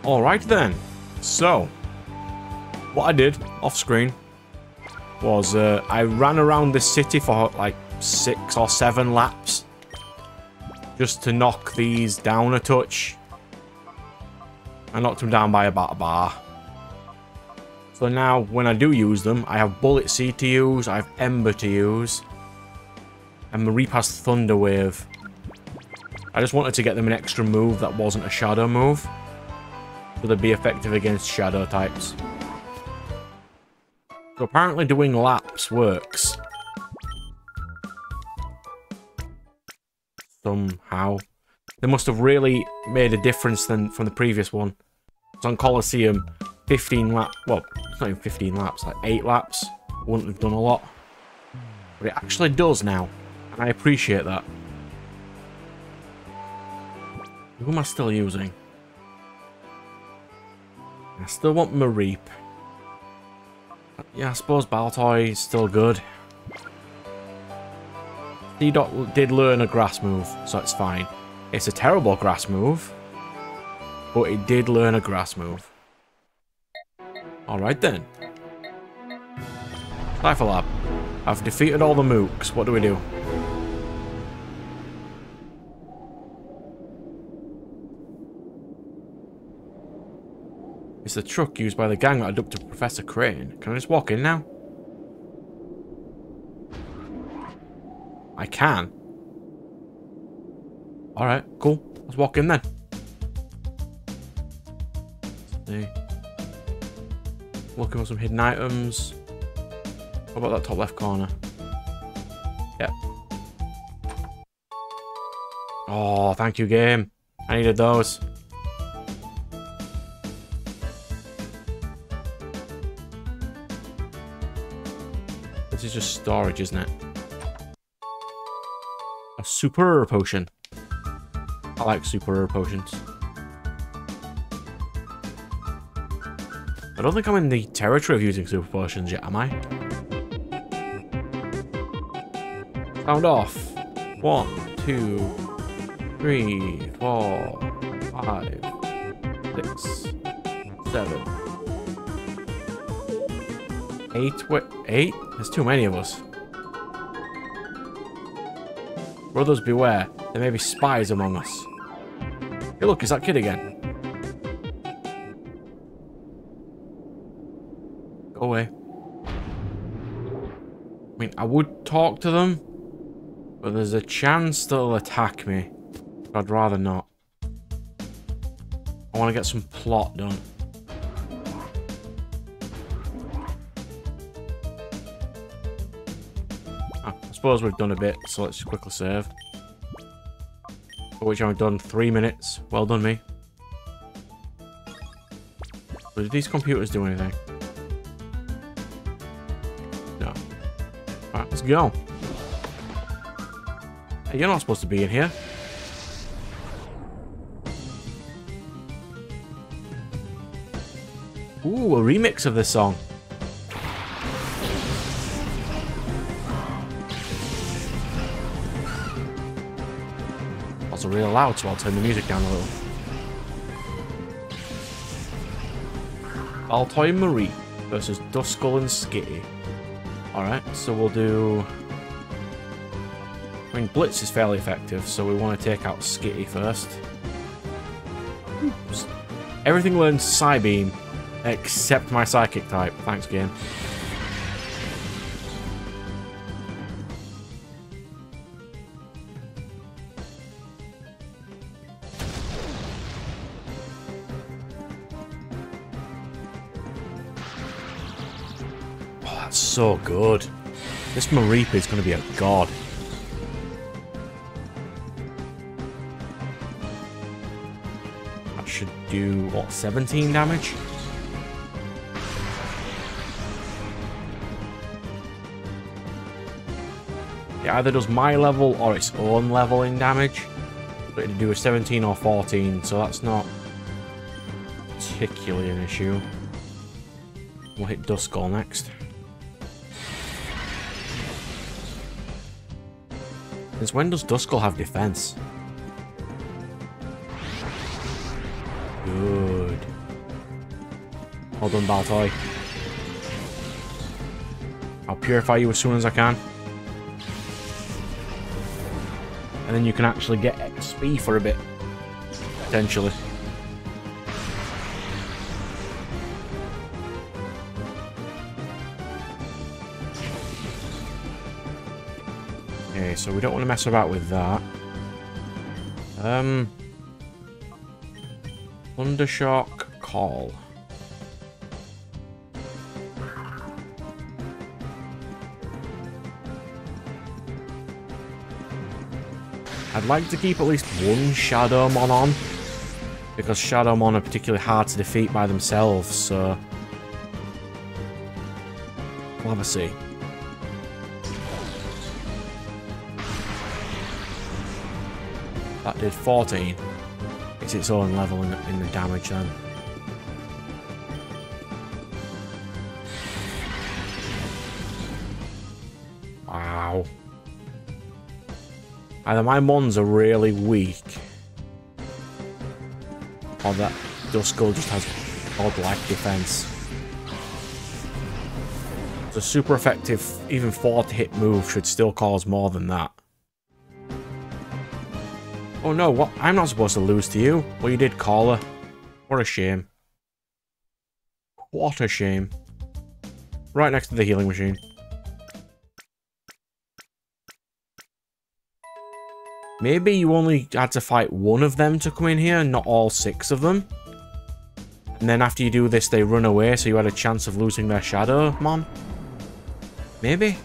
Alright then. So, what I did off screen was I ran around this city for like 6 or 7 laps just to knock these down a touch. I knocked them down by about a bar. So now when I do use them, I have Bullet Seed to use, I have Ember to use, and Mareep has Thunder Wave. I just wanted to get them an extra move that wasn't a shadow move, so they'd be effective against shadow types. So apparently doing laps works. Somehow. They must have really made a difference from the previous one. So on Colosseum, 15 laps, well, it's not even 15 laps, like 8 laps wouldn't have done a lot. But it actually does now, and I appreciate that. Who am I still using? I still want Mareep. Yeah, I suppose Baltoy is still good. C-Dot did learn a grass move, so it's fine. It's a terrible grass move, but it did learn a grass move. Alright then. Cipher Lab. I've defeated all the mooks. What do we do? It's the truck used by the gang that abducted Professor Crane. Can I just walk in now? I can. Alright, cool. Let's walk in then. See. Looking for some hidden items. What about that top left corner? Yep. Oh, thank you, game. I needed those. This is just storage, isn't it? A super rare potion. I like super rare potions. I don't think I'm in the territory of using super potions yet, am I? Sound off. 1, 2, 3, 4, 5, 6, 7, 8. Wait, 8? There's too many of us. Brothers beware. There may be spies among us. Hey look, is that kid again? Go away. I mean, I would talk to them, but there's a chance they'll attack me. I'd rather not. I want to get some plot done. I suppose we've done a bit, so let's just quickly save. For which I've done 3 minutes. Well done, me. But did these computers do anything? No. Alright, let's go. Hey, you're not supposed to be in here. Ooh, a remix of this song. Also really loud, so I'll turn the music down a little. Baltoy and Mareep versus Duskull and Skitty. Alright, so we'll do... I mean, Blitz is fairly effective, so we want to take out Skitty first. Oops. Everything learns Psybeam, except my Psychic type. Thanks, game. Oh, that's so good. This Mareep is going to be a god. That should do, what, 17 damage? It either does my level or its own level in damage. But it'd do a 17 or 14, so that's not particularly an issue. We'll hit Duskull next. Since when does Duskull have defense? Good. Well done, Baltoy. I'll purify you as soon as I can. And then you can actually get XP for a bit. Potentially. Okay, so we don't want to mess about with that. Thundershock Call. I'd like to keep at least one Shadowmon on, because Shadowmon are particularly hard to defeat by themselves, so we'll have a see. That did 14. It's its own level in the damage then. Wow. Either my Mons are really weak, or that Duskull just has godlike defense. The super effective, even 4-hit move should still cause more than that. Oh no, what? I'm not supposed to lose to you. Well, you did, Caller. What a shame. What a shame. Right next to the healing machine. Maybe you only had to fight one of them to come in here, not all 6 of them. And then after you do this, they run away, so you had a chance of losing their Shadowmon. Maybe?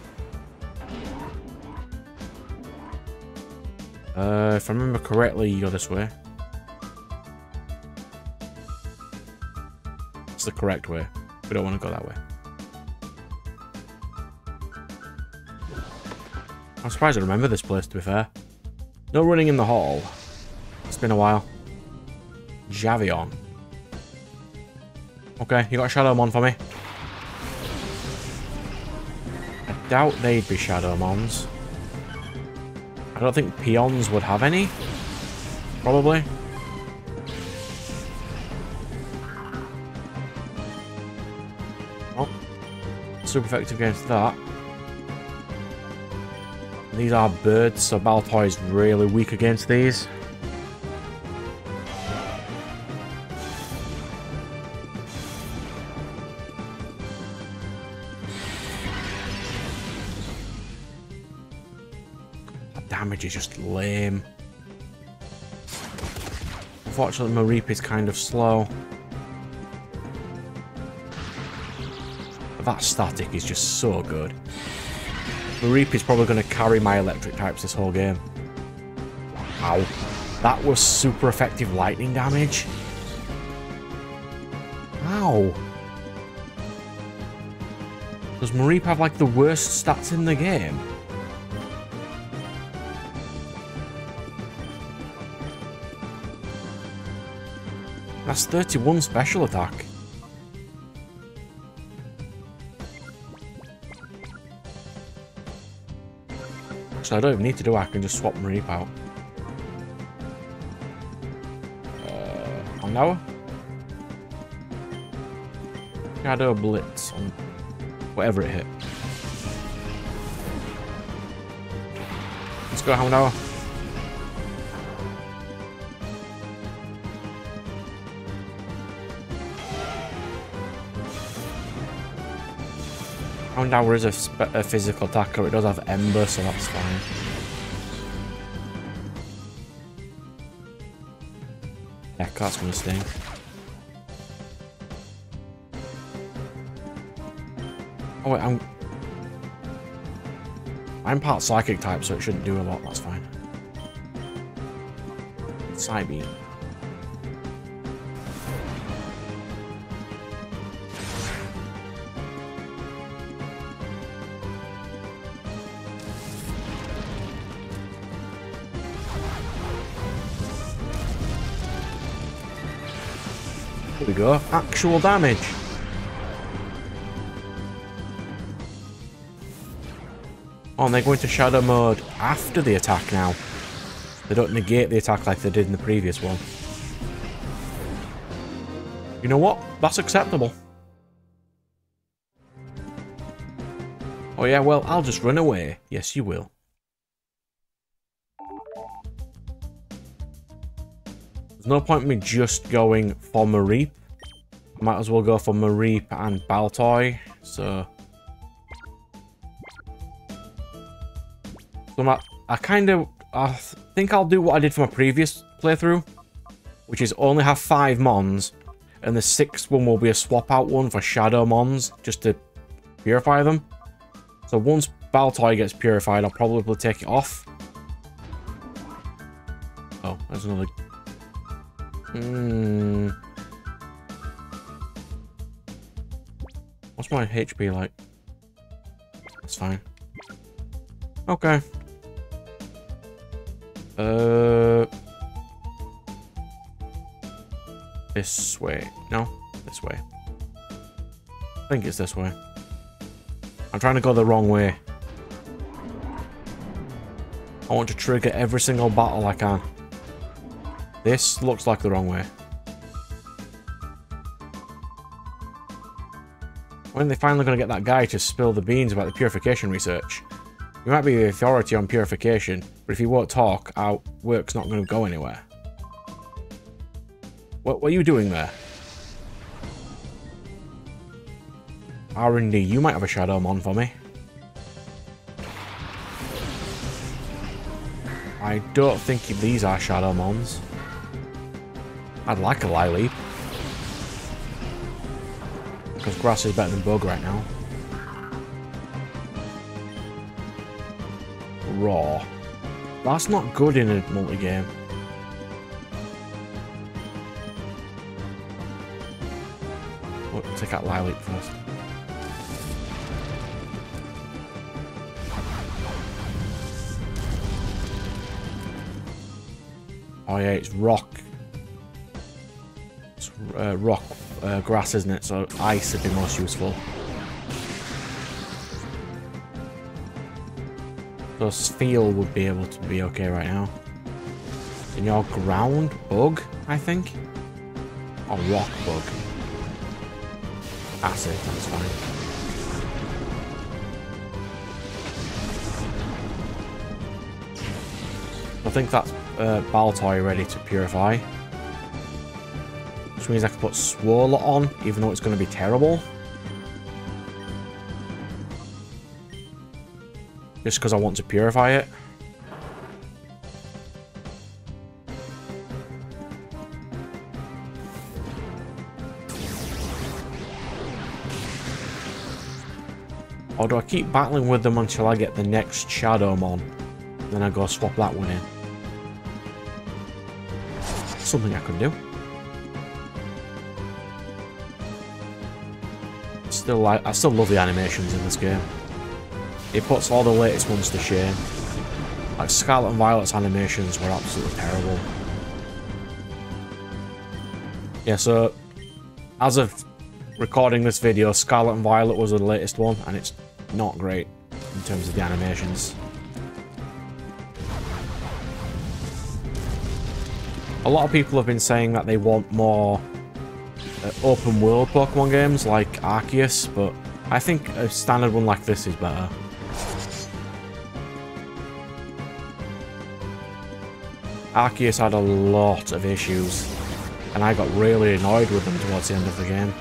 If I remember correctly, you go this way. It's the correct way. We don't want to go that way. I'm surprised I remember this place, to be fair. No running in the hall. It's been a while. Javion. Okay, you got a Shadowmon for me? I doubt they'd be Shadowmons. I don't think Peons would have any. Probably. Oh. Super effective against that. These are birds, so Baltoy's really weak against these. That damage is just lame. Unfortunately, Mareep is kind of slow. But that static is just so good. Mareep is probably going to carry my electric types this whole game. Ow. That was super effective lightning damage. Ow. Does Mareep have like the worst stats in the game? That's 31 special attack. So I don't even need to do it, I can just swap Mareep out. On now? Shadow Blitz on whatever it hit. Let's go, Houndour. Houndour is a physical attacker, it does have Ember, so that's fine. Heck, that's gonna sting. Oh wait, I'm part Psychic type, so it shouldn't do a lot, that's fine. Psybeam. There we go. Actual damage. Oh, and they're going to shadow mode after the attack now. They don't negate the attack like they did in the previous one. You know what? That's acceptable. Oh yeah, well, I'll just run away. Yes, you will. There's no point in me just going for Mareep. I might as well go for Mareep and Baltoy. So I think I'll do what I did for my previous playthrough, which is only have 5 Mons, and the 6th one will be a swap out one for Shadow Mons, just to purify them. So once Baltoy gets purified, I'll probably take it off. Oh, there's another... What's my HP like? That's fine. Okay. This way. No, this way. I think it's this way. I'm trying to go the wrong way. I want to trigger every single battle I can. This looks like the wrong way. When are they finally going to get that guy to spill the beans about the purification research? You might be the authority on purification, but if you won't talk, our work's not going to go anywhere. What are you doing there? R&D, you might have a Shadow Mon for me. I don't think these are Shadow Mons. I'd like a Lileep. Because grass is better than bug right now. Raw. That's not good in a multi-game. Oh, take out Lileep first. Oh yeah, it's rock. It's rock grass, isn't it? So ice would be most useful. So Spheal would be able to be okay right now. In your ground bug, I think? Or rock bug. Acid, that's fine. I think that's Baltoy ready to purify. Which means I can put Swirler on, even though it's going to be terrible. Just because I want to purify it. Or do I keep battling with them until I get the next Shadow Mon? Then I go swap that one in. Something I could do. I still love the animations in this game. It puts all the latest ones to shame. Like Scarlet and Violet's animations were absolutely terrible. Yeah, so as of recording this video, Scarlet and Violet was the latest one, and it's not great in terms of the animations. A lot of people have been saying that they want more open world Pokemon games like Arceus, but I think a standard one like this is better. Arceus had a lot of issues, and I got really annoyed with them towards the end of the game.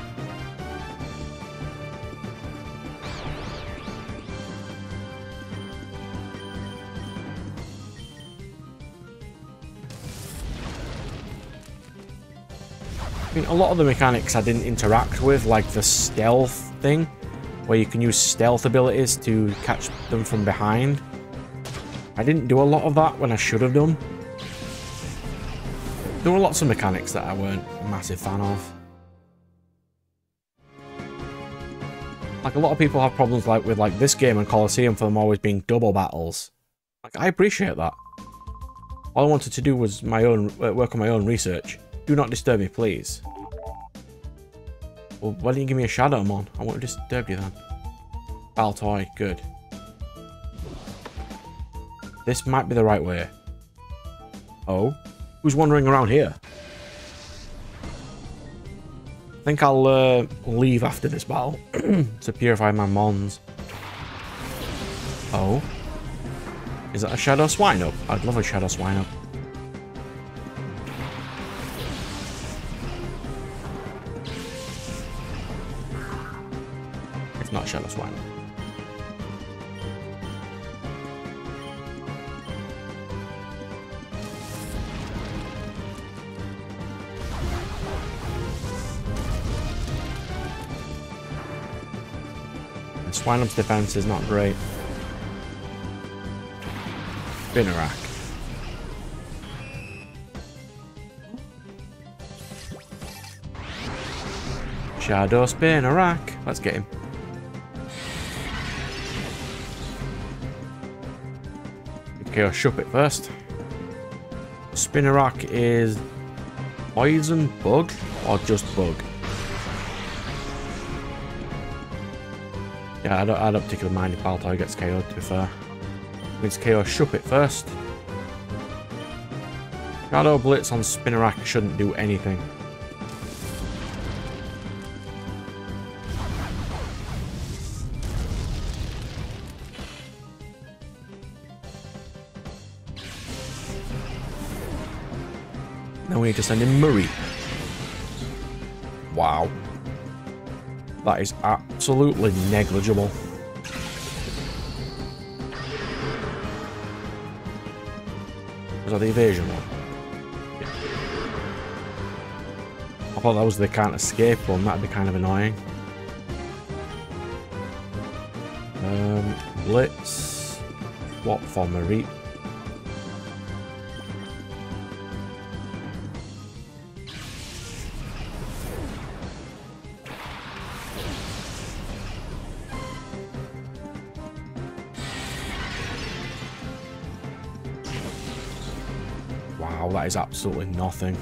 I mean, a lot of the mechanics I didn't interact with, like the stealth thing, where you can use stealth abilities to catch them from behind. I didn't do a lot of that when I should have done. There were lots of mechanics that I weren't a massive fan of. Like, a lot of people have problems with this game and Colosseum for them always being double battles. Like, I appreciate that. All I wanted to do was work on my own research. Do not disturb me, please. Well, why didn't you give me a Shadow Mon? I won't disturb you then. Baltoy, good. This might be the right way. Oh? Who's wandering around here? I think I'll leave after this battle to purify my Mons. Oh. Is that a Shadow Swinub? I'd love a Shadow Swinub. It's not Shadow Swinub. And Swinub's defense is not great. Spinnerack. Shadow Spinnerack. Let's get him. Okay, I'll shove it first. Spinnerack is poison, bug, or just bug? Yeah, I don't particularly mind if Baltoy gets KO'd, to be fair. Means KO Shuppet first. Shadow Blitz on Spinnerack shouldn't do anything. Now we need to send in Murray. Wow. That is absolutely negligible. Was that the evasion one? I thought that was the can't escape one. That'd be kind of annoying. Blitz. What for Marie? Wow, that is absolutely nothing.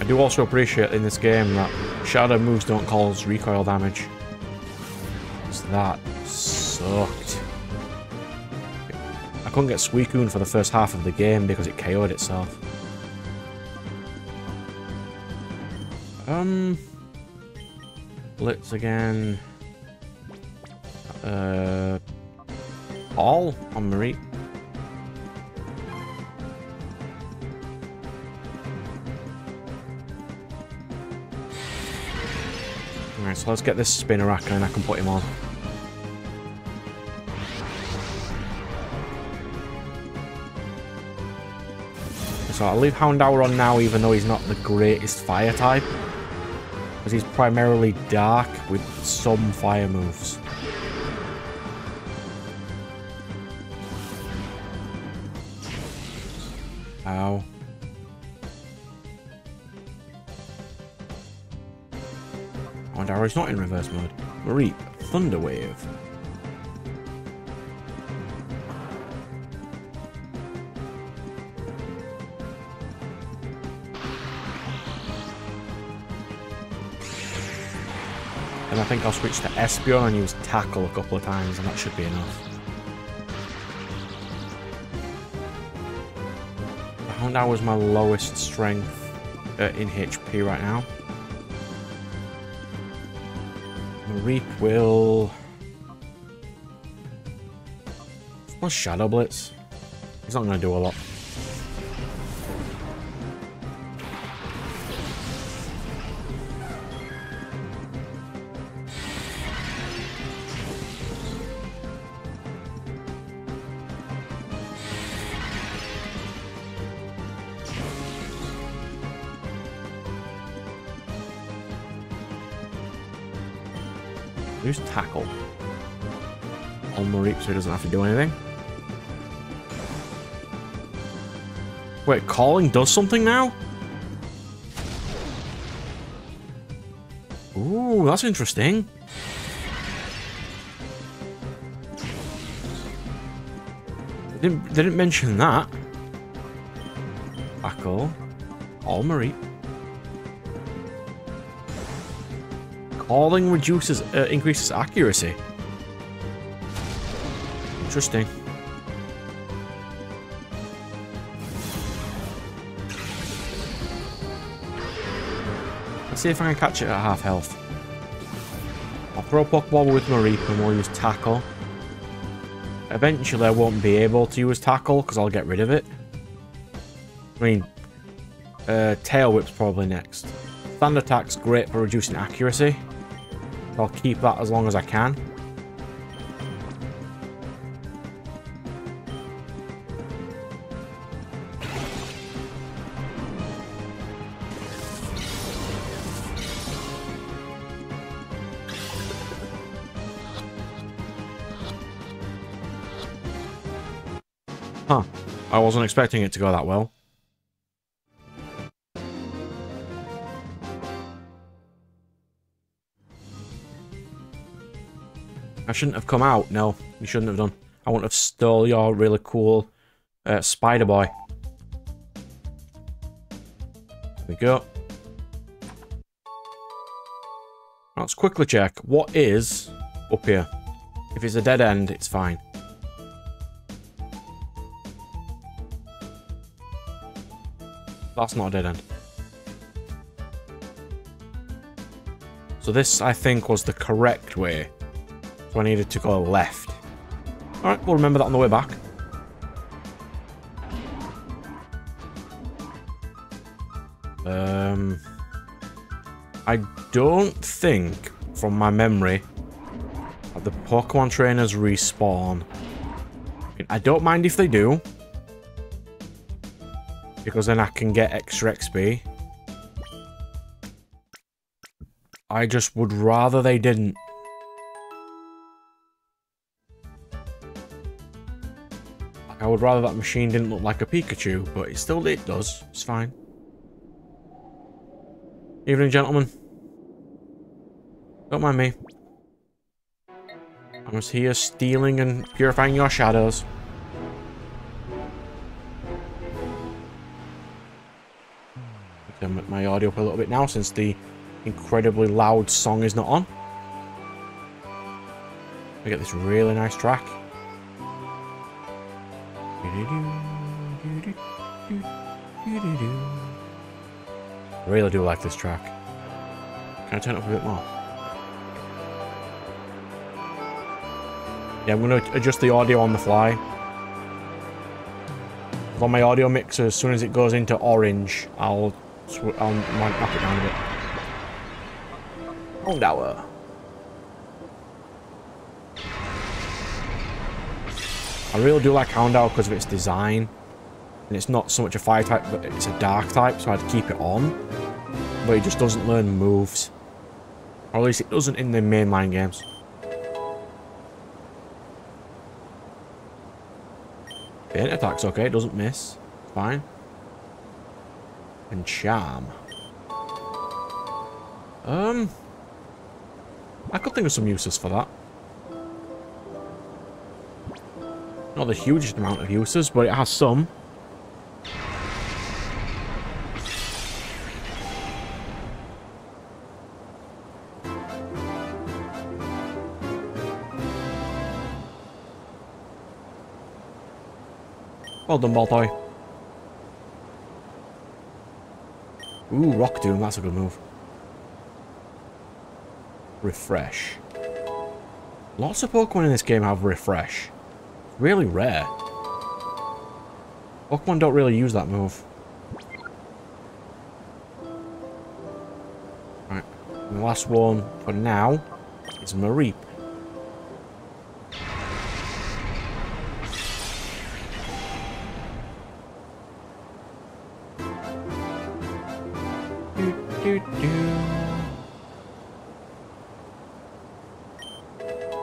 I do also appreciate in this game that shadow moves don't cause recoil damage. So that sucked. I couldn't get Suicune for the first half of the game because it KO'd itself. Blitz again. All on Marie. Alright, so let's get this Spinnerack and I can put him on. So I'll leave Houndour on now, even though he's not the greatest fire type. Because he's primarily dark with some fire moves. Ow. Houndour is not in reverse mode. Mareep, Thunder Wave. And I think I'll switch to Espeon and use Tackle a couple of times, and that should be enough. Houndour was my lowest strength in HP right now. Mareep will... What's Shadow Blitz? He's not going to do a lot. Use Tackle on Mareep so he doesn't have to do anything. Wait, Calling does something now? Ooh, that's interesting. They didn't mention that. Tackle. All Mareep. Calling reduces, increases accuracy. Interesting. Let's see if I can catch it at half health. I'll throw a Pokeball with Mareep and we'll use Tackle. Eventually I won't be able to use Tackle because I'll get rid of it. I mean, Tail Whip's probably next. Stand Attack's great for reducing accuracy. I'll keep that as long as I can. Huh. I wasn't expecting it to go that well. I shouldn't have come out. No, you shouldn't have done. I wouldn't have stole your really cool Spider Boy. There we go. Let's quickly check. What is up here? If it's a dead end, it's fine. That's not a dead end. So this, I think, was the correct way. So I needed to go left. Alright, we'll remember that on the way back. I don't think, from my memory, that the Pokemon trainers respawn. I don't mind if they do, because then I can get extra XP. I just would rather they didn't. I would rather that machine didn't look like a Pikachu, but it does. It's fine. Evening, gentlemen. Don't mind me. I'm just here stealing and purifying your shadows. Turn my audio up a little bit now since the incredibly loud song is not on. I get this really nice track. I really do like this track. Can I turn it up a bit more? Yeah, I'm going to adjust the audio on the fly. On my audio mixer, as soon as it goes into orange, I'll knock it down a bit. Houndour. I really do like Houndour because of its design. And it's not so much a fire type, but it's a dark type, so I'd keep it on. But it just doesn't learn moves. Or at least it doesn't in the mainline games. Feint attack's okay, it doesn't miss. It's fine. And Charm. I could think of some uses for that. Not the hugest amount of uses, but it has some. Well done, Baltoy. Ooh, Rock Doom, that's a good move. Refresh. Lots of Pokemon in this game have Refresh. Really rare. Pokemon don't really use that move. Right, and the last one for now is Mareep.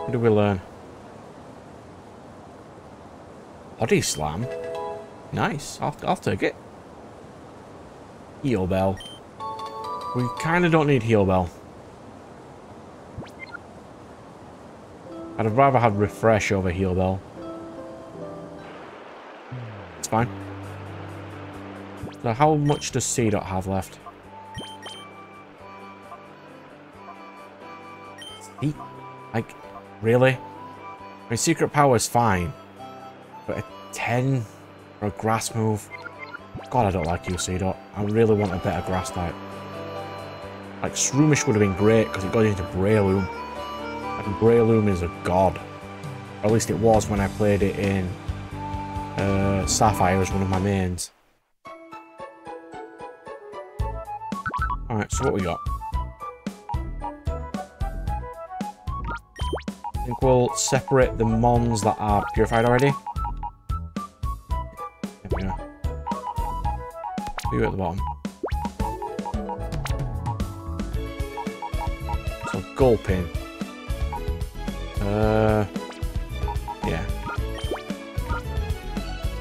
What did we learn? Body Slam? Nice, I'll take it. Heal Bell. We kind of don't need Heal Bell. I'd have rather had Refresh over Heal Bell. It's fine. So how much does C-Dot have left? Like, really? My Secret Power is fine. But a 10 for a grass move? God, I don't like you, C-Dot. I really want a better grass type. Like, Shroomish would have been great because it got into Breloom. And Breloom is a god. Or at least it was when I played it in Sapphire as one of my mains. Alright, so what we got? I think we'll separate the mons that are purified already. There we go. You at the bottom. So Gulpin. Yeah.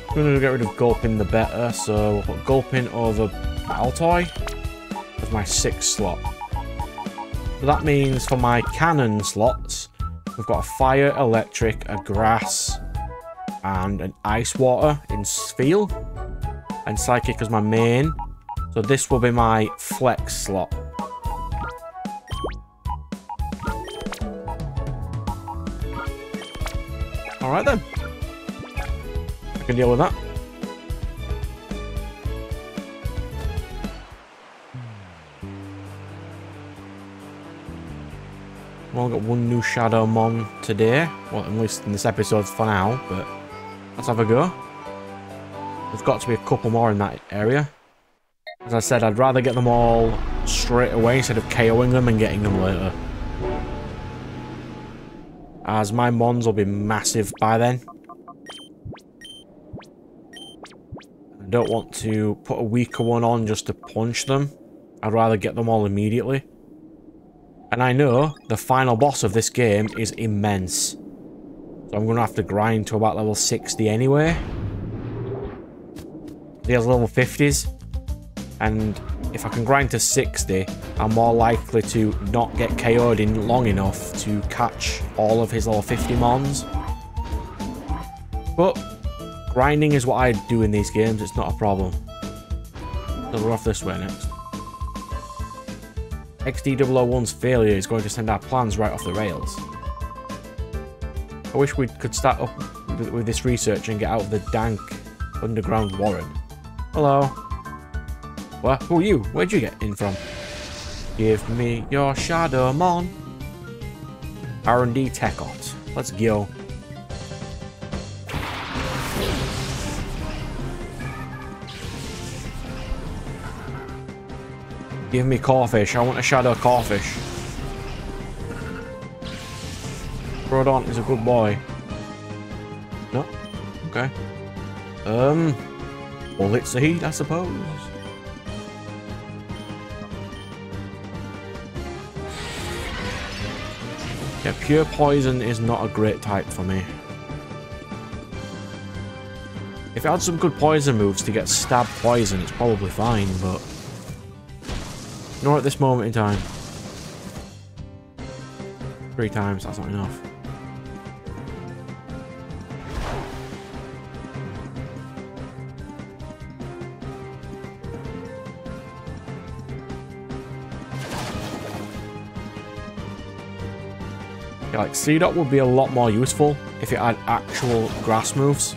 The sooner we get rid of Gulpin, the better. So we'll put Gulpin over Baltoy as my 6th slot. So that means for my cannon slots, we've got a fire, electric, a grass, and an ice water in Spheal. And Psychic as my main. So this will be my flex slot. Alright then. I can deal with that. Well, I've got one new Shadow Mon today. Well, at least in this episode for now, but let's have a go. There's got to be a couple more in that area. As I said, I'd rather get them all straight away instead of KOing them and getting them later. As my mons will be massive by then. I don't want to put a weaker one on just to punch them. I'd rather get them all immediately. And I know the final boss of this game is immense. So I'm going to have to grind to about level 60 anyway. He has level 50s. And if I can grind to 60, I'm more likely to not get KO'd in long enough to catch all of his level 50 mons. But grinding is what I do in these games, it's not a problem. So we're off this way next. XD001's failure is going to send our plans right off the rails. I wish we could start up with this research and get out of the dank underground warren. Hello. What? Who are you? Where'd you get in from? Give me your Shadow Mon. R&D Techot. Let's go. Give me Corfish. I want a Shadow Corfish. Rodon is a good boy. No? Okay. Bullet Seed, I suppose. Yeah, pure poison is not a great type for me. If it had some good poison moves to get stabbed poison, it's probably fine, but not at this moment in time. 3 times, that's not enough. Yeah, like Seedot would be a lot more useful if it had actual grass moves.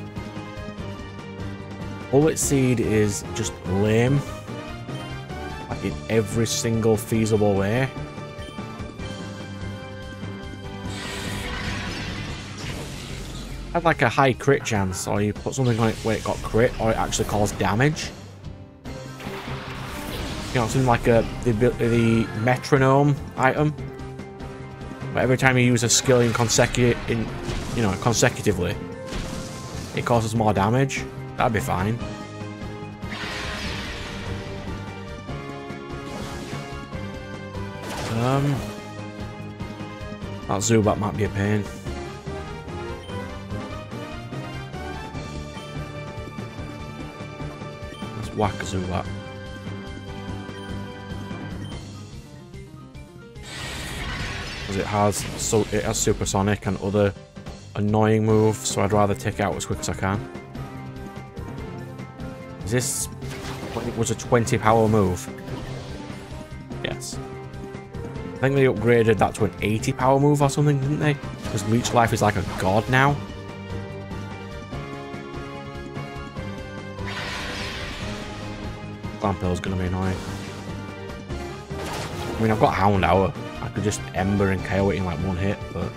Bullet Seed is just lame. Like in every single feasible way. Had like a high crit chance, or you put something on it where it got crit, or it actually caused damage. You know, something like the metronome item. But every time you use a skill consecutively, it causes more damage. That'd be fine. That Zubat might be a pain. Let's whack a Zubat. It has supersonic and other annoying moves, so I'd rather take it out as quick as I can. Is this what it was, a 20 power move? Yes. I think they upgraded that to an 80 power move or something, didn't they? Because Leech Life is like a god now. Glampill's gonna be annoying. I mean, I've got Hound Hour. I could just Ember and KO it in like one hit, but...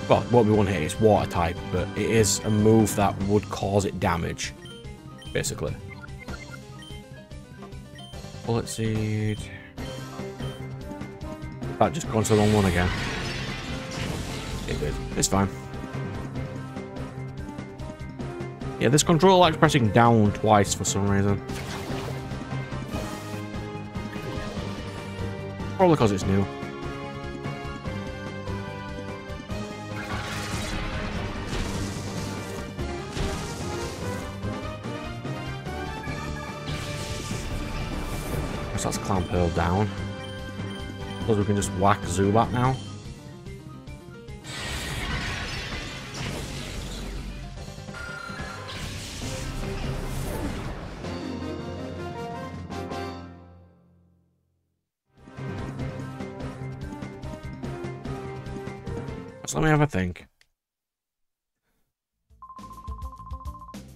Well, it won't be one hit, it's water type, but it is a move that would cause it damage, basically. Bullet Seed... That just gone to the wrong one again. It did. It's fine. Yeah, this controller likes pressing down twice for some reason. Probably because it's new. Guess that's Clown Pearl down. Because we can just whack Zubat now. So let me have a think.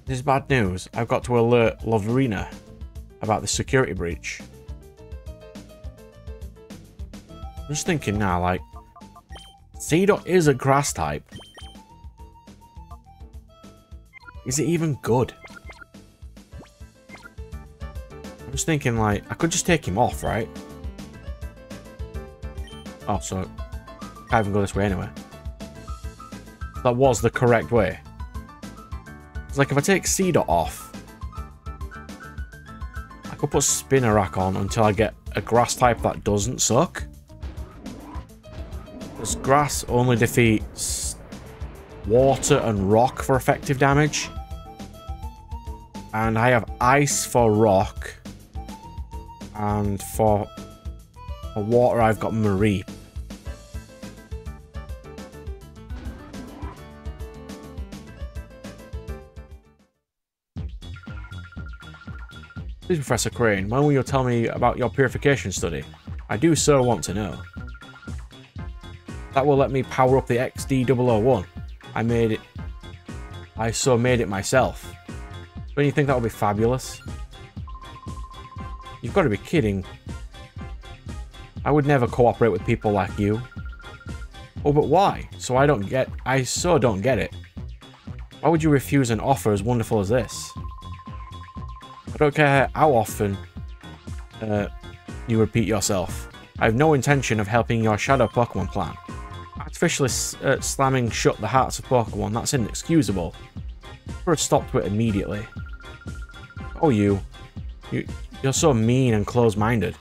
This is bad news. I've got to alert Loverina about the security breach. I'm just thinking now, like, Seedot is a grass type. Is it even good? I'm just thinking, like, I could just take him off, right? Oh, so I can't even go this way anyway. That was the correct way. It's like if I take Seedot off, I could put Spinnerack on until I get a grass type that doesn't suck. Because grass only defeats water and rock for effective damage. And I have ice for rock. And for water I've got Mareep. Please, Professor Crane, when will you tell me about your purification study? I do so want to know. That will let me power up the XD001. I made it. I so made it myself. Don't you think that would be fabulous? You've got to be kidding. I would never cooperate with people like you. Oh, but why? I so don't get it. Why would you refuse an offer as wonderful as this? I don't care how often you repeat yourself. I have no intention of helping your Shadow Pokemon plan. Artificially slamming shut the hearts of Pokemon, that's inexcusable. Put a stop to it immediately. Oh, you're so mean and close-minded.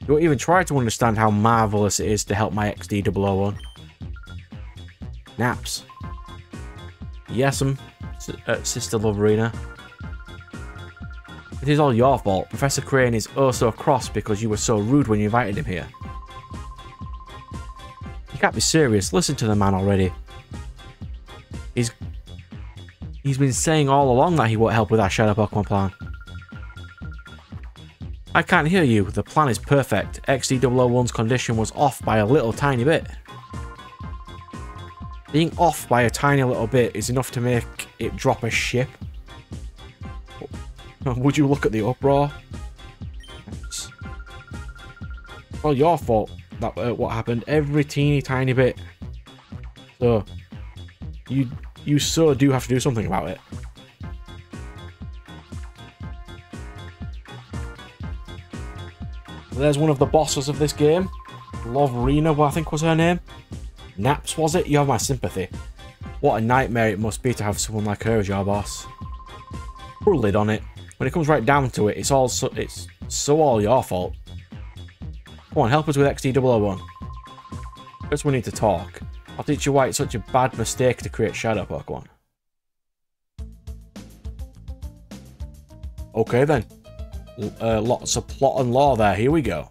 You won't even try to understand how marvelous it is to help my XD001. Naps. Yes'm, Sister Loverina. It is all your fault. Professor Crane is oh so cross because you were so rude when you invited him here. You can't be serious. Listen to the man already. He's been saying all along that he won't help with our Shadow Pokemon plan. I can't hear you. The plan is perfect. XD001's condition was off by a little tiny bit. Being off by a tiny little bit is enough to make it drop a ship. Would you look at the uproar? It's well, your fault that what happened. Every teeny tiny bit. So you so do have to do something about it. There's one of the bosses of this game. Loverina, what I think was her name. Naps, was it? You have my sympathy. What a nightmare it must be to have someone like her as your boss. Put a lid on it. When it comes right down to it, it's so all your fault. Come on, help us with XD001. First we need to talk. I'll teach you why it's such a bad mistake to create Shadow Pokemon. Okay then. Lots of plot and lore there. Here we go.